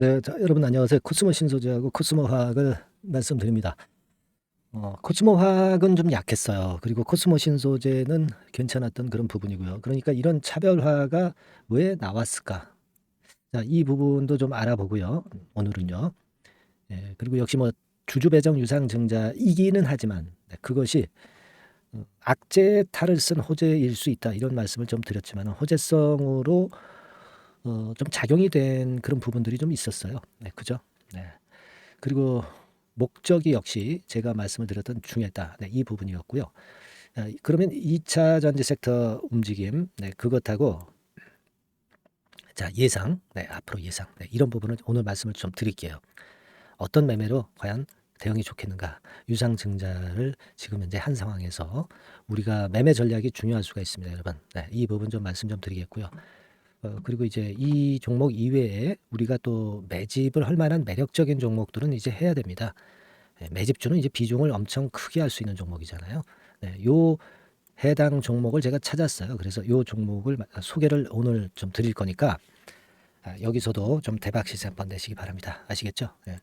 네. 자, 여러분 안녕하세요. 코스모 신소재하고 코스모 화학을 말씀드립니다. 코스모 화학은 좀 약했어요. 그리고 코스모 신소재는 괜찮았던 그런 부분이고요. 그러니까 이런 차별화가 왜 나왔을까? 자, 이 부분도 좀 알아보고요. 오늘은요. 예, 그리고 역시 뭐 주주 배정 유상 증자이기는 하지만 그것이 악재의 탈을 쓴 호재일 수 있다. 이런 말씀을 좀 드렸지만 호재성으로 좀 작용이 된 그런 부분들이 좀 있었어요. 네, 그죠? 네. 그리고 목적이 역시 제가 말씀을 드렸던 중요했다. 네, 이 부분이었고요. 그러면 2차 전지 섹터 움직임, 네, 그것하고 자, 예상, 네, 앞으로 예상, 네, 이런 부분을 오늘 말씀을 좀 드릴게요. 어떤 매매로 과연 대응이 좋겠는가? 유상증자를 지금 현재 한 상황에서 우리가 매매 전략이 중요할 수가 있습니다, 여러분. 네, 이 부분 좀 말씀 좀 드리겠고요. 그리고 이제 이 종목 이외에 우리가 또 매집을 할 만한 매력적인 종목들은 이제 해야 됩니다. 매집주는 이제 비중을 엄청 크게 할 수 있는 종목이잖아요. 네, 요 해당 종목을 제가 찾았어요. 그래서 요 종목을 소개를 오늘 좀 드릴 거니까 여기서도 좀 대박 시세 한번 내시기 바랍니다. 아시겠죠? 네.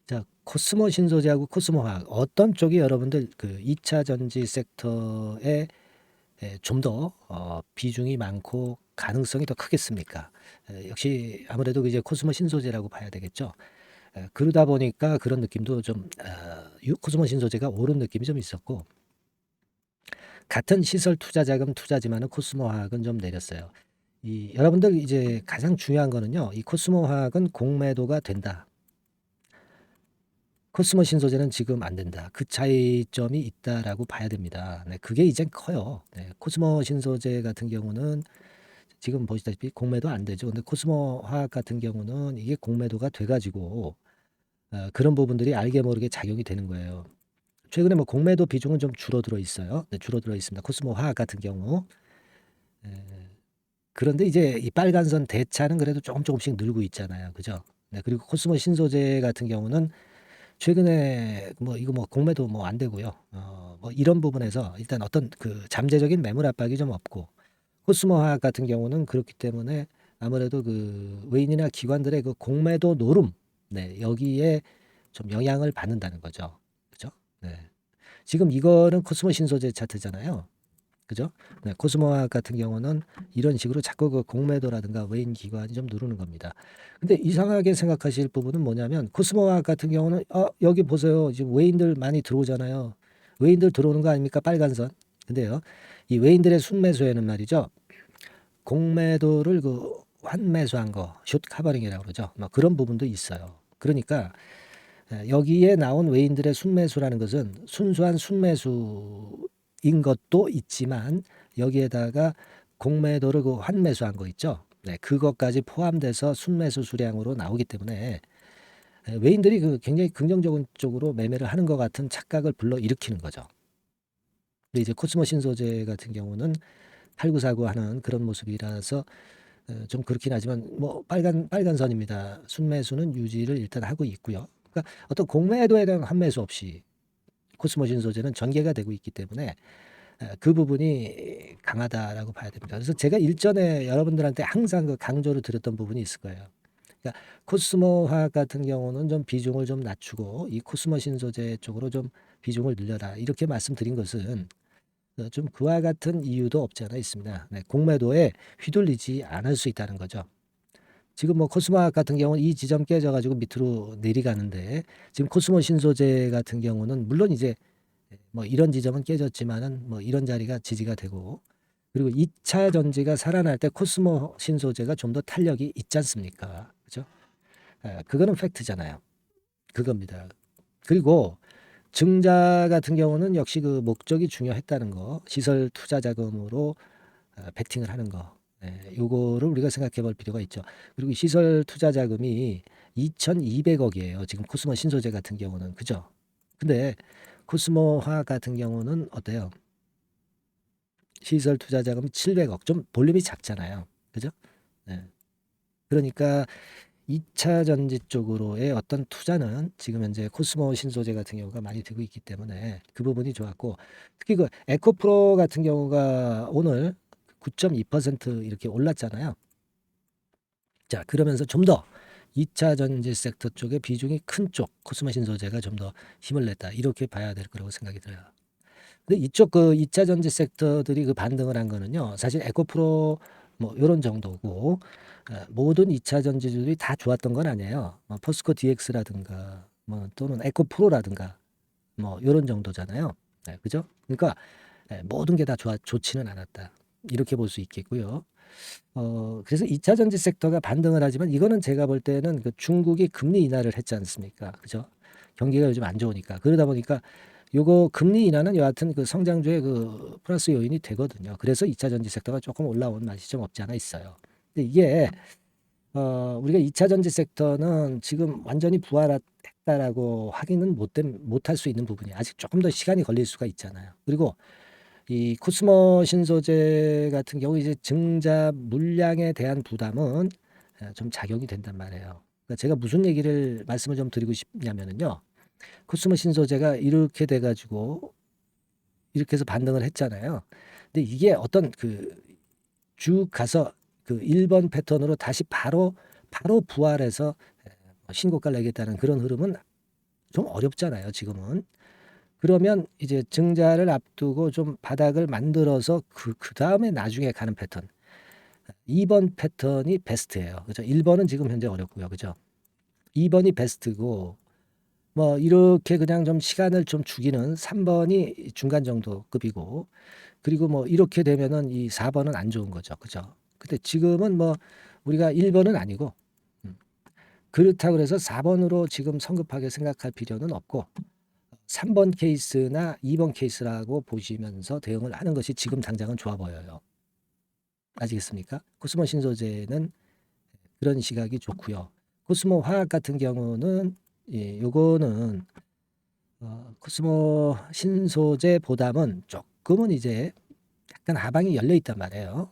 자, 코스모 신소재하고 코스모 화학 어떤 쪽이 여러분들 그 2차 전지 섹터에 좀 더 비중이 많고 가능성이 더 크겠습니까? 역시 아무래도 이제 코스모 신소재라고 봐야 되겠죠. 그러다 보니까 그런 느낌도 좀 코스모 신소재가 오른 느낌이 좀 있었고 같은 시설 투자 자금 투자지만은 코스모 화학은 좀 내렸어요. 이 여러분들 이제 가장 중요한 거는요. 이 코스모 화학은 공매도가 된다. 코스모 신소재는 지금 안 된다. 그 차이점이 있다라고 봐야 됩니다. 네, 그게 이젠 커요. 네, 코스모 신소재 같은 경우는 지금 보시다시피 공매도 안 되죠. 근데 코스모 화학 같은 경우는 이게 공매도가 돼가지고 그런 부분들이 알게 모르게 작용이 되는 거예요. 최근에 뭐 공매도 비중은 좀 줄어들어 있어요. 네, 줄어들어 있습니다. 코스모 화학 같은 경우. 에, 그런데 이제 이 빨간 선 대차는 그래도 조금씩 늘고 있잖아요. 그죠? 네, 그리고 코스모 신소재 같은 경우는 최근에 뭐 이거 뭐 공매도 뭐 안 되고요. 뭐 이런 부분에서 일단 어떤 그 잠재적인 매물 압박이 좀 없고 코스모 화학 같은 경우는 그렇기 때문에 아무래도 그 외인이나 기관들의 그 공매도 노름, 네, 여기에 좀 영향을 받는다는 거죠. 그죠? 네. 지금 이거는 코스모 신소재 차트잖아요. 그죠? 네, 코스모화 같은 경우는 이런 식으로 자꾸 그 공매도라든가 외인 기관이 좀 누르는 겁니다. 근데 이상하게 생각하실 부분은 뭐냐면 코스모화 같은 경우는 여기 보세요. 지금 외인들 많이 들어오잖아요. 외인들 들어오는 거 아닙니까? 빨간 선. 근데요. 이 외인들의 순매수에는 말이죠. 공매도를 그 환매수한 거, 숏 카버링이라고 그러죠. 뭐 그런 부분도 있어요. 그러니까 여기에 나온 외인들의 순매수라는 것은 순수한 순매수인 것도 있지만 여기에다가 공매도를 그 환매수한 거 있죠. 네, 그것까지 포함돼서 순매수 수량으로 나오기 때문에 외인들이 그 굉장히 긍정적인 쪽으로 매매를 하는 것 같은 착각을 불러 일으키는 거죠. 근데 이제 코스모 신소재 같은 경우는 팔구사구 하는 그런 모습이라서 좀 그렇긴 하지만 뭐 빨간 선입니다. 순매수는 유지를 일단 하고 있고요. 그러니까 어떤 공매도에 대한 환매수 없이 코스모 신소재는 전개가 되고 있기 때문에 그 부분이 강하다라고 봐야 됩니다. 그래서 제가 일전에 여러분들한테 항상 그 강조를 드렸던 부분이 있을 거예요. 그러니까 코스모 화학 같은 경우는 좀 비중을 좀 낮추고 이 코스모 신소재 쪽으로 좀 비중을 늘려라 이렇게 말씀드린 것은 좀 그와 같은 이유도 없지 않아 있습니다. 네, 공매도에 휘둘리지 않을 수 있다는 거죠. 지금 뭐 코스모 화학 같은 경우는 이 지점 깨져가지고 밑으로 내려가는데 지금 코스모 신소재 같은 경우는 물론 이제 뭐 이런 지점은 깨졌지만은 뭐 이런 자리가 지지가 되고 그리고 2차 전지가 살아날 때 코스모 신소재가 좀 더 탄력이 있지 않습니까? 그죠? 그거는 팩트잖아요. 그겁니다. 그리고 증자 같은 경우는 역시 그 목적이 중요했다는 거, 시설 투자 자금으로 베팅을 하는 거, 요거를 우리가 생각해 볼 필요가 있죠. 그리고 이 시설 투자 자금이 2,200억이에요. 지금 코스모 신소재 같은 경우는 그죠? 근데 코스모 화학 같은 경우는 어때요? 시설 투자 자금이 700억, 좀 볼륨이 작잖아요. 그죠? 네. 그러니까 2차 전지 쪽으로의 어떤 투자는 지금 현재 코스모 신소재 같은 경우가 많이 되고 있기 때문에 그 부분이 좋았고 특히 그 에코프로 같은 경우가 오늘 9.2% 이렇게 올랐잖아요. 자, 그러면서 좀 더 2차 전지 섹터 쪽에 비중이 큰 쪽 코스모 신소재가 좀 더 힘을 냈다. 이렇게 봐야 될 거라고 생각이 들어요. 근데 이쪽 그 2차 전지 섹터들이 그 반등을 한 거는요. 사실 에코프로 뭐 요런 정도고 모든 2차 전지주들이 다 좋았던 건 아니에요. 포스코 DX라든가 뭐 또는 에코프로라든가 뭐 요런 정도잖아요. 네, 그죠? 그러니까 모든 게 다 좋지는 않았다. 이렇게 볼 수 있겠고요. 그래서 2차 전지 섹터가 반등을 하지만 이거는 제가 볼 때는 그 중국이 금리 인하를 했지 않습니까? 그죠? 경기가 요즘 안 좋으니까. 그러다 보니까 요거 금리 인하는 여하튼 그 성장주의 그 플러스 요인이 되거든요. 그래서 2차 전지 섹터가 조금 올라온 맛이 좀 없지 않아 있어요. 근데 이게 우리가 2차 전지 섹터는 지금 완전히 부활했다라고 하기는 못할 수 있는 부분이 아직 조금 더 시간이 걸릴 수가 있잖아요. 그리고 이 코스모 신소재 같은 경우 이제 증자 물량에 대한 부담은 좀 작용이 된단 말이에요. 그러니까 제가 무슨 얘기를 말씀을 좀 드리고 싶냐면은요. 코스모 신소재가 이렇게 돼 가지고 이렇게 해서 반등을 했잖아요. 근데 이게 어떤 그 쭉 가서 그 1번 패턴으로 다시 바로 부활해서 신고가를 내겠다는 그런 흐름은 좀 어렵잖아요, 지금은. 그러면 이제 증자를 앞두고 좀 바닥을 만들어서 그다음에 나중에 가는 패턴. 2번 패턴이 베스트예요. 그죠? 1번은 지금 현재 어렵고요. 그죠? 2번이 베스트고 뭐 이렇게 그냥 좀 시간을 좀 주기는 3번이 중간 정도 급이고 그리고 뭐 이렇게 되면은 이 4번은 안 좋은 거죠. 그죠? 근데 지금은 뭐 우리가 1번은 아니고 음, 그렇다고 해서 4번으로 지금 성급하게 생각할 필요는 없고 3번 케이스나 2번 케이스라고 보시면서 대응을 하는 것이 지금 당장은 좋아 보여요. 아시겠습니까? 코스모 신소재는 그런 시각이 좋고요. 코스모 화학 같은 경우는 요거는 코스모 신소재보다는 조금은 이제 약간 하방이 열려 있단 말이에요.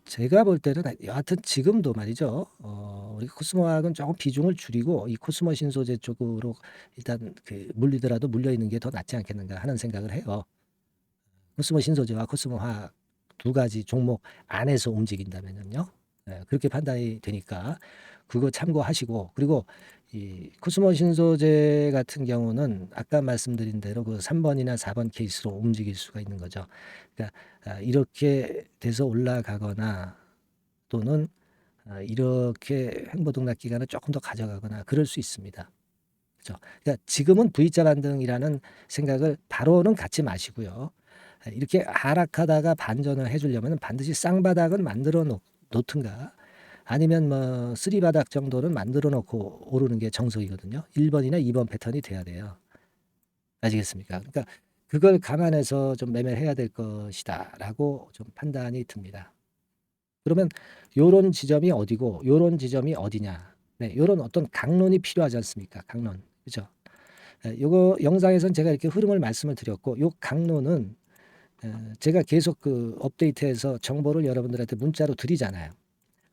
제가 볼 때는 여하튼 지금도 말이죠. 우리 코스모 화학은 조금 비중을 줄이고 이 코스모 신소재 쪽으로 일단 그 물리더라도 물려 있는 게 더 낫지 않겠는가 하는 생각을 해요. 코스모 신소재와 코스모 화학 두 가지 종목 안에서 움직인다면요. 그렇게 판단이 되니까 그거 참고하시고 그리고 이 코스모 신소재 같은 경우는 아까 말씀드린 대로 그 3번이나 4번 케이스로 움직일 수가 있는 거죠. 그러니까 이렇게 돼서 올라가거나 또는 이렇게 횡보동락 기간을 조금 더 가져가거나 그럴 수 있습니다. 그죠? 그러니까 지금은 V자 반등이라는 생각을 바로는 갖지 마시고요. 이렇게 하락하다가 반전을 해주려면 반드시 쌍바닥은 만들어 놓든가 아니면 뭐 쓰리바닥 정도는 만들어 놓고 오르는 게 정석이거든요. 1번이나 2번 패턴이 돼야 돼요. 아시겠습니까? 그러니까 그걸 감안해서 좀 매매를 해야 될 것이다라고 좀 판단이 듭니다. 그러면 요런 지점이 어디고 요런 지점이 어디냐. 네, 요런 어떤 강론이 필요하지 않습니까? 강론. 그죠? 요거 영상에서는 제가 이렇게 흐름을 말씀을 드렸고 요 강론은 제가 계속 그 업데이트해서 정보를 여러분들한테 문자로 드리잖아요.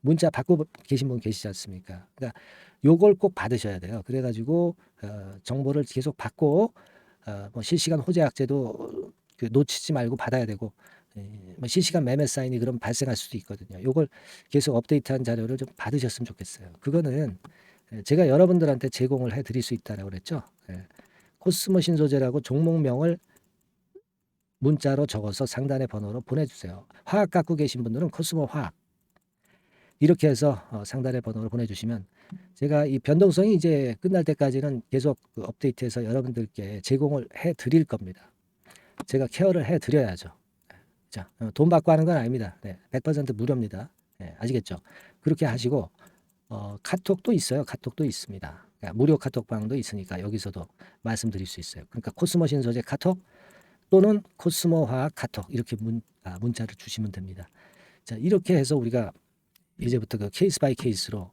문자 받고 계신 분 계시지 않습니까? 그러니까 요걸 꼭 받으셔야 돼요. 그래 가지고 정보를 계속 받고 뭐 실시간 호재 악재도 그 놓치지 말고 받아야 되고 뭐 실시간 매매 사인이 그럼 발생할 수도 있거든요. 요걸 계속 업데이트한 자료를 좀 받으셨으면 좋겠어요. 그거는 제가 여러분들한테 제공을 해 드릴 수 있다라고 그랬죠. 코스모 신소재라고 종목명을 문자로 적어서 상단의 번호로 보내주세요. 화학 갖고 계신 분들은 코스모 화학 이렇게 해서 상단의 번호로 보내주시면 제가 이 변동성이 이제 끝날 때까지는 계속 그 업데이트해서 여러분들께 제공을 해 드릴 겁니다. 제가 케어를 해 드려야죠. 자, 돈 받고 하는 건 아닙니다. 네, 100% 무료입니다. 네, 아시겠죠? 그렇게 하시고 카톡도 있어요. 카톡도 있습니다. 그러니까 무료 카톡방도 있으니까 여기서도 말씀드릴 수 있어요. 그러니까 코스모 신소재 카톡 또는 코스모 화학 카톡 이렇게 문자를 주시면 됩니다. 자, 이렇게 해서 우리가 이제부터 그 케이스 바이 케이스로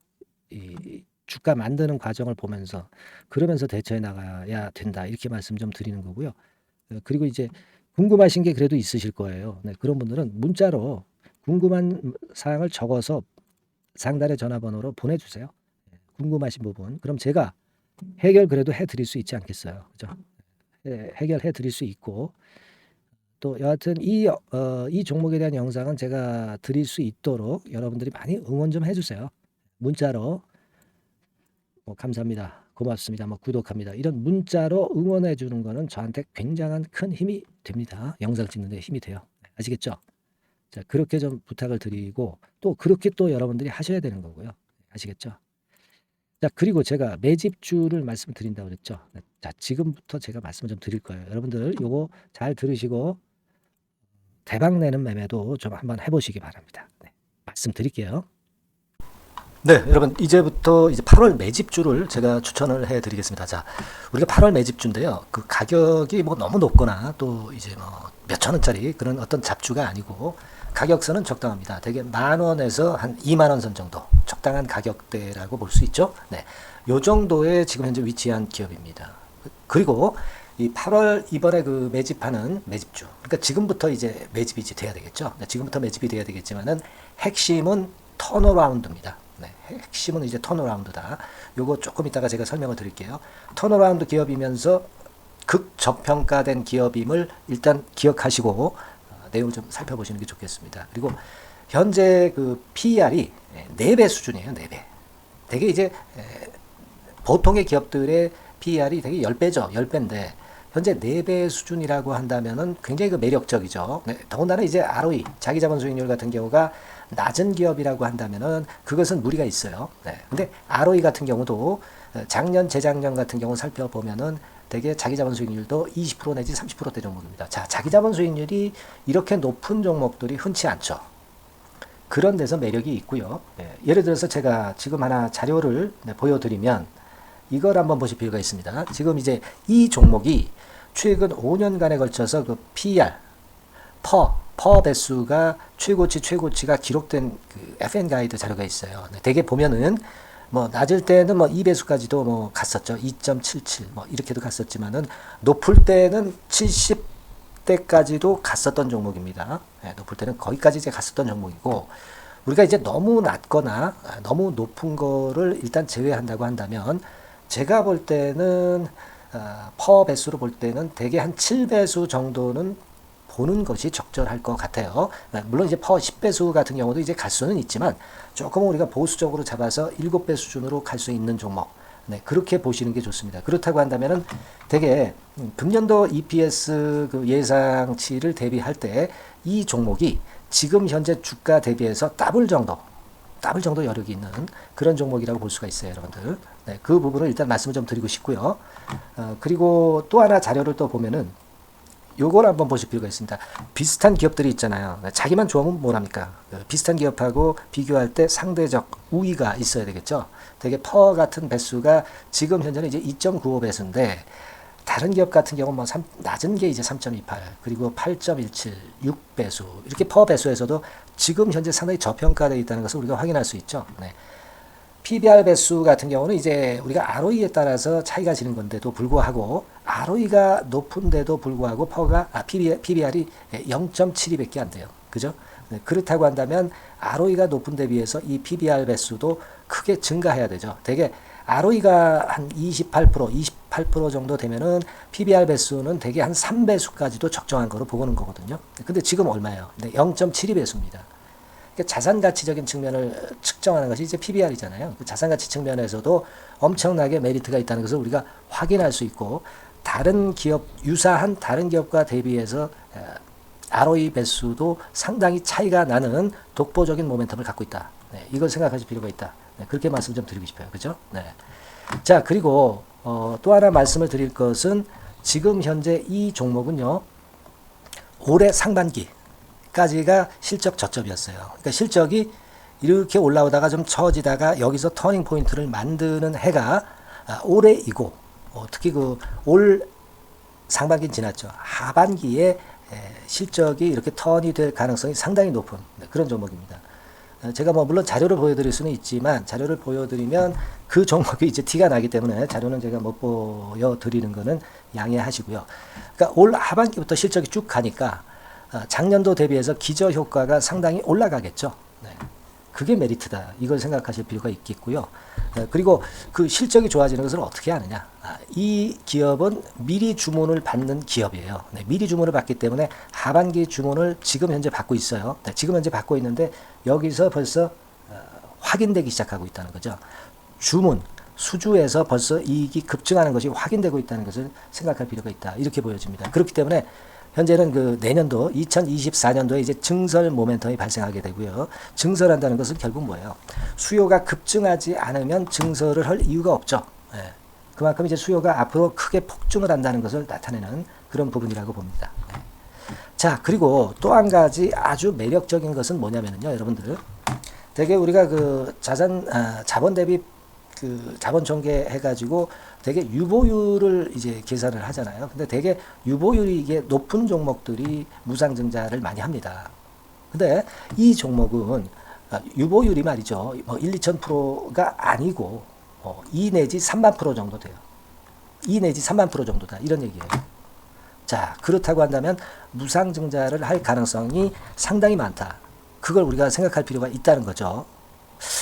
이 주가 만드는 과정을 보면서 그러면서 대처해 나가야 된다. 이렇게 말씀 좀 드리는 거고요. 그리고 이제 궁금하신 게 그래도 있으실 거예요. 네, 그런 분들은 문자로 궁금한 사항을 적어서 상단의 전화번호로 보내주세요. 궁금하신 부분. 그럼 제가 해결 그래도 해드릴 수 있지 않겠어요. 그죠? 해결해 드릴 수 있고 또 여하튼 이 종목에 대한 영상은 제가 드릴 수 있도록 여러분들이 많이 응원 좀 해주세요. 문자로 감사합니다. 고맙습니다. 구독합니다. 이런 문자로 응원해 주는 거는 저한테 굉장한 큰 힘이 됩니다. 영상 찍는데 힘이 돼요. 아시겠죠? 자, 그렇게 좀 부탁을 드리고 또 그렇게 또 여러분들이 하셔야 되는 거고요. 아시겠죠? 자, 그리고 제가 매집주를 말씀드린다고 그랬죠. 자, 지금부터 제가 말씀을 좀 드릴 거예요. 여러분들 요거 잘 들으시고 대박 내는 매매도 좀 한번 해보시기 바랍니다. 네, 말씀드릴게요. 네, 여러분 이제부터 이제 8월 매집주를 제가 추천을 해드리겠습니다. 자, 우리가 8월 매집주인데요. 그 가격이 너무 높거나 또 이제 몇천 원짜리 그런 어떤 잡주가 아니고 가격선은 적당합니다. 대개 10,000원에서 한 20,000원 선 정도 적당한 가격대라고 볼 수 있죠. 네, 요 정도에 지금 현재 위치한 기업입니다. 그리고 이 8월 이번에 그 매집하는 매집주, 그러니까 지금부터 이제 매집이 돼야 되겠죠. 네, 지금부터 매집이 돼야 되겠지만은 핵심은 턴어라운드입니다. 네, 핵심은 이제 턴어라운드다. 요거 조금 이따가 제가 설명을 드릴게요. 턴어라운드 기업이면서 극저평가된 기업임을 일단 기억하시고 내용을 좀 살펴보시는 게 좋겠습니다. 그리고 현재 그 PER이 4배 수준이에요. 4배. 되게 이제 보통의 기업들의 PER이 되게 10배죠. 10배인데 현재 4배 수준이라고 한다면은 굉장히 그 매력적이죠. 네, 더군다나 이제 ROE, 자기자본 수익률 같은 경우가 낮은 기업이라고 한다면은 그것은 무리가 있어요. 네. 근데 ROE 같은 경우도 작년, 재작년 같은 경우 살펴보면은 되게 자기자본 수익률도 20% 내지 30%대 종목입니다. 자, 자기자본 수익률이 이렇게 높은 종목들이 흔치 않죠. 그런 데서 매력이 있고요. 네. 예를 들어서 제가 지금 하나 자료를 보여드리면 이걸 한번 보실 필요가 있습니다. 지금 이제 이 종목이 최근 5년간에 걸쳐서 그 PER, 퍼 배수가 최고치가 기록된 그 FN 가이드 자료가 있어요. 대개 보면은 낮을 때는 2배수까지도 갔었죠. 2.77 이렇게도 갔었지만은 높을 때는 70대까지도 갔었던 종목입니다. 네, 높을 때는 거기까지 이제 갔었던 종목이고 우리가 이제 너무 낮거나 너무 높은 거를 일단 제외한다고 한다면 제가 볼 때는 퍼 배수로 볼 때는 대개 한 7배수 정도는 보는 것이 적절할 것 같아요. 물론 이제 퍼 10배수 같은 경우도 이제 갈 수는 있지만 조금 우리가 보수적으로 잡아서 7배 수준으로 갈 수 있는 종목. 네, 그렇게 보시는 게 좋습니다. 그렇다고 한다면은 되게 금년도 EPS 그 예상치를 대비할 때 이 종목이 지금 현재 주가 대비해서 더블 정도 여력이 있는 그런 종목이라고 볼 수가 있어요, 여러분들. 네, 그 부분을 일단 말씀을 좀 드리고 싶고요. 그리고 또 하나 자료를 또 보면은 요걸 한번 보실 필요가 있습니다. 비슷한 기업들이 있잖아요. 자기만 좋으면 뭐랍니까? 비슷한 기업하고 비교할 때 상대적 우위가 있어야 되겠죠. 되게 퍼 같은 배수가 지금 현재는 이제 2.95배수인데 다른 기업 같은 경우는 낮은 게 이제 3.28 그리고 8.17 6배수 이렇게 퍼 배수에서도 지금 현재 상당히 저평가되어 있다는 것을 우리가 확인할 수 있죠. 네. PBR 배수 같은 경우는 이제 우리가 ROE에 따라서 차이가 지는 건데도 불구하고 ROE가 높은데도 불구하고 PBR이 0.72밖에 안 돼요. 그죠? 네, 그렇다고 한다면 ROE가 높은 데 비해서 이 PBR 배수도 크게 증가해야 되죠. 되게 ROE가 한 28% 정도 되면은 PBR 배수는 되게 한 3배수까지도 적정한 거로 보고는 거거든요. 근데 지금 얼마예요? 네, 0.72배수입니다. 자산가치적인 측면을 측정하는 것이 이제 PBR이잖아요. 자산가치 측면에서도 엄청나게 메리트가 있다는 것을 우리가 확인할 수 있고 다른 기업, 유사한 다른 기업과 대비해서 ROE 배수도 상당히 차이가 나는 독보적인 모멘텀을 갖고 있다. 네, 이걸 생각하실 필요가 있다. 네, 그렇게 말씀 좀 드리고 싶어요. 그죠? 네. 자, 그리고 또 하나 말씀을 드릴 것은 지금 현재 이 종목은요. 올해 상반기 까지가 실적 저점이었어요. 그러니까 실적이 이렇게 올라오다가 좀 처지다가 여기서 터닝 포인트를 만드는 해가 올해이고 특히 그 올 상반기는 지났죠. 하반기에 실적이 이렇게 턴이 될 가능성이 상당히 높은 그런 종목입니다. 제가 물론 자료를 보여드릴 수는 있지만 자료를 보여드리면 그 종목이 이제 티가 나기 때문에 자료는 제가 못 보여드리는 거는 양해하시고요. 그러니까 올 하반기부터 실적이 쭉 가니까 작년도 대비해서 기저 효과가 상당히 올라가겠죠. 네. 그게 메리트다. 이걸 생각하실 필요가 있겠고요. 그리고 그 실적이 좋아지는 것을 어떻게 아느냐. 이 기업은 미리 주문을 받는 기업이에요. 네, 미리 주문을 받기 때문에 하반기 주문을 지금 현재 받고 있어요. 네, 지금 현재 받고 있는데 여기서 벌써 확인되기 시작하고 있다는 거죠. 주문, 수주에서 벌써 이익이 급증하는 것이 확인되고 있다는 것을 생각할 필요가 있다. 이렇게 보여집니다. 그렇기 때문에 현재는 그 내년도 2024년도에 이제 증설 모멘텀이 발생하게 되고요. 증설한다는 것은 결국 뭐예요? 수요가 급증하지 않으면 증설을 할 이유가 없죠. 예. 그만큼 이제 수요가 앞으로 크게 폭증을 한다는 것을 나타내는 그런 부분이라고 봅니다. 예. 자, 그리고 또 한 가지 아주 매력적인 것은 뭐냐면요, 여러분들. 되게 우리가 그 자본 대비 그 자본 전개해가지고 되게 유보율을 이제 계산을 하잖아요. 근데 되게 유보율이 이게 높은 종목들이 무상증자를 많이 합니다. 근데 이 종목은 유보율이 말이죠. 뭐 1, 2,000%가 아니고 2 내지 3만 프로 정도 돼요. 2 내지 3만 프로 정도다. 이런 얘기예요. 자, 그렇다고 한다면 무상증자를 할 가능성이 상당히 많다. 그걸 우리가 생각할 필요가 있다는 거죠.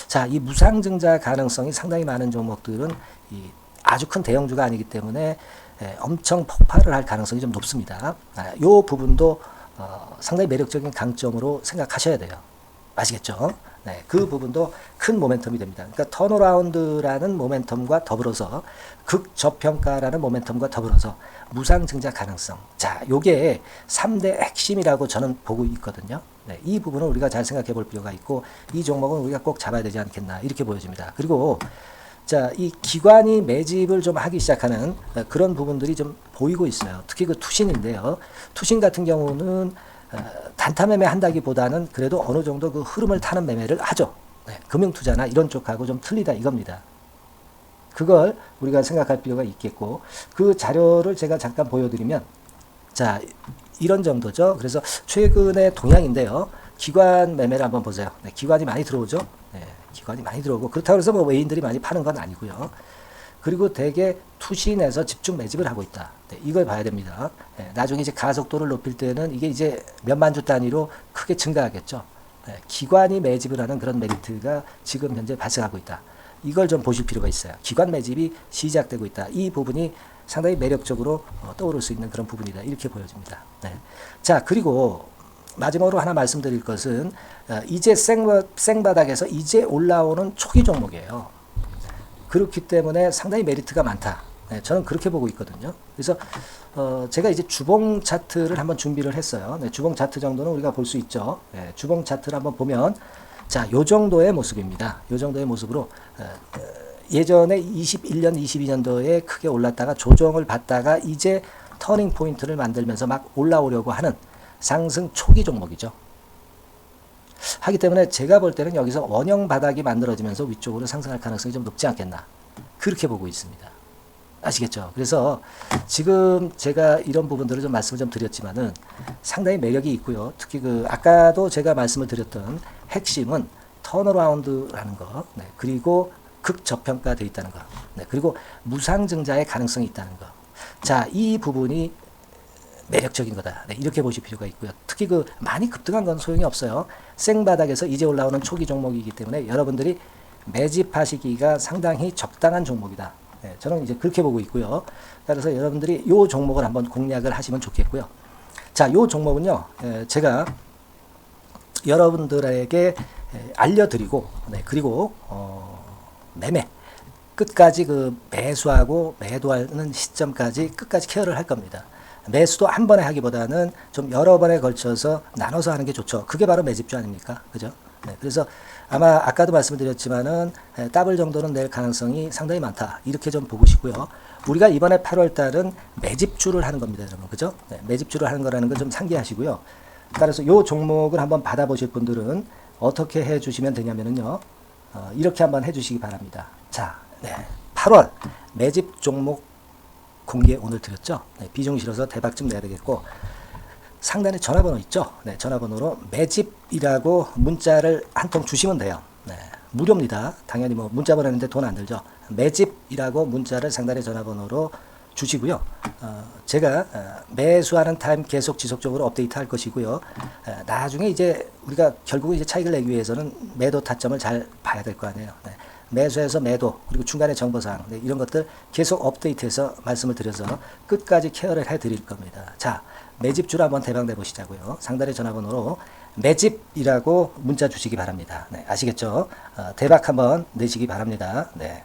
자, 이 무상증자 가능성이 상당히 많은 종목들은 아주 큰 대형주가 아니기 때문에 엄청 폭발을 할 가능성이 좀 높습니다. 이 부분도 상당히 매력적인 강점으로 생각하셔야 돼요. 아시겠죠? 네, 그 부분도 큰 모멘텀이 됩니다. 그러니까 턴어라운드라는 모멘텀과 더불어서 극저평가라는 모멘텀과 더불어서 무상증자 가능성. 자, 요게 3대 핵심이라고 저는 보고 있거든요. 네, 이 부분을 우리가 잘 생각해 볼 필요가 있고 이 종목은 우리가 꼭 잡아야 되지 않겠나 이렇게 보여집니다. 그리고 자, 이 기관이 매집을 좀 하기 시작하는 그런 부분들이 좀 보이고 있어요. 특히 그 투신인데요. 투신 같은 경우는 단타 매매 한다기보다는 그래도 어느 정도 그 흐름을 타는 매매를 하죠. 네, 금융투자나 이런 쪽하고 좀 틀리다 이겁니다. 그걸 우리가 생각할 필요가 있겠고 그 자료를 제가 잠깐 보여드리면 자, 이런 정도죠. 그래서 최근의 동향인데요. 기관 매매를 한번 보세요. 네, 기관이 많이 들어오죠. 네, 기관이 많이 들어오고 그렇다고 해서 뭐 외인들이 많이 파는 건 아니고요. 그리고 대개 투신에서 집중 매집을 하고 있다. 네, 이걸 봐야 됩니다. 네, 나중에 이제 가속도를 높일 때는 이게 이제 몇만 주 단위로 크게 증가하겠죠. 네, 기관이 매집을 하는 그런 메리트가 지금 현재 발생하고 있다. 이걸 좀 보실 필요가 있어요. 기관 매집이 시작되고 있다. 이 부분이 상당히 매력적으로 떠오를 수 있는 그런 부분이다. 이렇게 보여집니다. 네. 자, 그리고 마지막으로 하나 말씀드릴 것은 이제 생바닥에서 이제 올라오는 초기 종목이에요. 그렇기 때문에 상당히 메리트가 많다. 네, 저는 그렇게 보고 있거든요. 그래서 제가 이제 주봉 차트를 한번 준비를 했어요. 네, 주봉 차트 정도는 우리가 볼 수 있죠. 네, 주봉 차트를 한번 보면 자, 요 정도의 모습입니다. 요 정도의 모습으로 예전에 21년, 22년도에 크게 올랐다가 조정을 받다가 이제 터닝 포인트를 만들면서 막 올라오려고 하는 상승 초기 종목이죠. 하기 때문에 제가 볼 때는 여기서 원형 바닥이 만들어지면서 위쪽으로 상승할 가능성이 좀 높지 않겠나. 그렇게 보고 있습니다. 아시겠죠? 그래서 지금 제가 이런 부분들을 좀 말씀을 좀 드렸지만은 상당히 매력이 있고요. 특히 그 아까도 제가 말씀을 드렸던 핵심은 턴어라운드라는 거, 네, 그리고 극저평가되어 있다는 거, 네, 그리고 무상증자의 가능성이 있다는 거. 자, 이 부분이 매력적인 거다. 네, 이렇게 보실 필요가 있고요. 특히 그 많이 급등한 건 소용이 없어요. 생바닥에서 이제 올라오는 초기 종목이기 때문에 여러분들이 매집하시기가 상당히 적당한 종목이다. 네, 저는 이제 그렇게 보고 있고요. 따라서 여러분들이 이 종목을 한번 공략을 하시면 좋겠고요. 자, 이 종목은요, 제가 여러분들에게 알려드리고, 네, 그리고 매매 끝까지 그 매수하고 매도하는 시점까지 끝까지 케어를 할 겁니다. 매수도 한 번에 하기보다는 좀 여러 번에 걸쳐서 나눠서 하는 게 좋죠. 그게 바로 매집주 아닙니까? 그죠? 네, 그래서 아마 아까도 말씀드렸지만은 더블 정도는 낼 가능성이 상당히 많다. 이렇게 좀 보시고요. 우리가 이번에 8월 달은 매집주를 하는 겁니다, 여러분. 그죠? 네, 매집주를 하는 거라는 걸 좀 상기하시고요. 따라서 이 종목을 한번 받아보실 분들은 어떻게 해 주시면 되냐면요. 이렇게 한번 해 주시기 바랍니다. 자, 네, 8월 매집 종목 공개 오늘 드렸죠. 네, 비중 실어서 대박 좀 내야 되겠고 상단에 전화번호 있죠. 네, 전화번호로 매집이라고 문자를 한 통 주시면 돼요. 네, 무료입니다. 당연히 뭐 문자 보내는데 돈 안 들죠. 매집이라고 문자를 상단에 전화번호로 주시고요. 제가 매수하는 타임 계속 지속적으로 업데이트 할 것이고요. 나중에 이제 우리가 결국 이제 차익을 내기 위해서는 매도 타점을 잘 봐야 될 거 아니에요. 네. 매수해서 매도 그리고 중간에 정보사항, 네, 이런 것들 계속 업데이트해서 말씀을 드려서 끝까지 케어를 해드릴 겁니다. 자, 매집주를 한번 대박 내보시자고요. 상단의 전화번호로 내 집이라고 문자 주시기 바랍니다. 네, 아시겠죠? 대박 한번 내시기 바랍니다. 네.